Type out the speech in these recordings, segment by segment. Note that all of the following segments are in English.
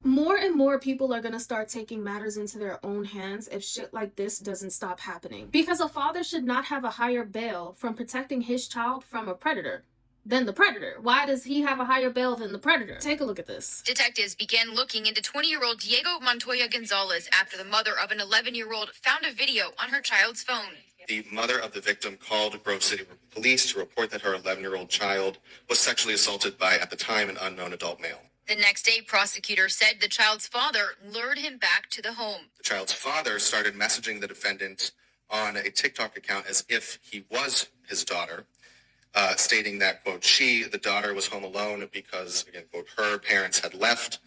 More and more people are going to start taking matters into their own hands if shit like this doesn't stop happening. Because a father should not have a higher bail from protecting his child from a predator than the predator. Why does he have a higher bail than the predator? Take a look at this. Detectives began looking into 20-year-old Diego Montoya Gonzalez after the mother of an 11-year-old found a video on her child's phone. The mother of the victim called Grove City Police to report that her 11-year-old child was sexually assaulted by, at the time, an unknown adult male. The next day, prosecutors said the child's father lured him back to the home. The child's father started messaging the defendant on a TikTok account as if he was his daughter, stating that, quote, the daughter, was home alone because, again, quote, her parents had left.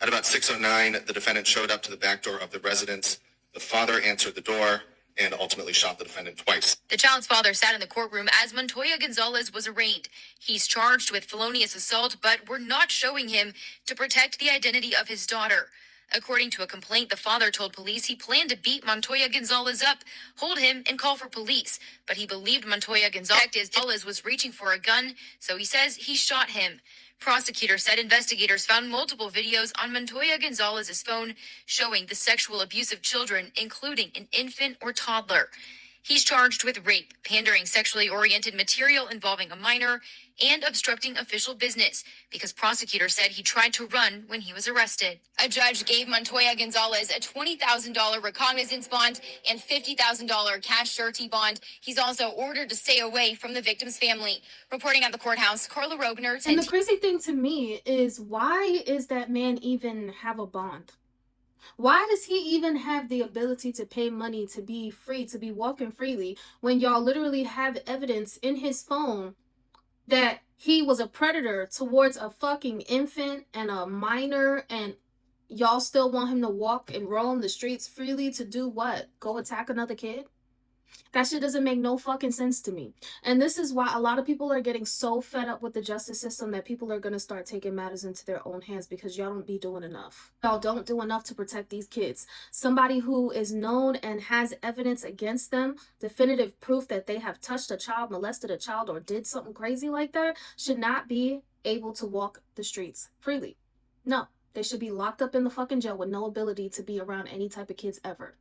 At about 6:09, the defendant showed up to the back door of the residence. The father answered the door and ultimately shot the defendant twice. The child's father sat in the courtroom as Montoya Gonzalez was arraigned. He's charged with felonious assault, but we're not showing him to protect the identity of his daughter. According to a complaint, the father told police he planned to beat Montoya Gonzalez up, hold him, and call for police. But he believed Montoya Gonzalez was reaching for a gun, so he says he shot him. Prosecutors said investigators found multiple videos on Montoya Gonzalez's phone showing the sexual abuse of children, including an infant or toddler. He's charged with rape, pandering sexually oriented material involving a minor, and obstructing official business because prosecutors said he tried to run when he was arrested. A judge gave Montoya Gonzalez a $20,000 recognizance bond and $50,000 cash surety bond. He's also ordered to stay away from the victim's family. Reporting at the courthouse, Carla Robner. And the crazy thing to me is, why is that man even have a bond? Why does he even have the ability to pay money to be free, to be walking freely, when y'all literally have evidence in his phone that he was a predator towards a fucking infant and a minor, and y'all still want him to walk and roam the streets freely to do what? Go attack another kid? That shit doesn't make no fucking sense to me. And this is why a lot of people are getting so fed up with the justice system that people are going to start taking matters into their own hands, because y'all don't be doing enough. Y'all don't do enough to protect these kids. Somebody who is known and has evidence against them, definitive proof that they have touched a child, molested a child, or did something crazy like that, should not be able to walk the streets freely. No, they should be locked up in the fucking jail with no ability to be around any type of kids ever.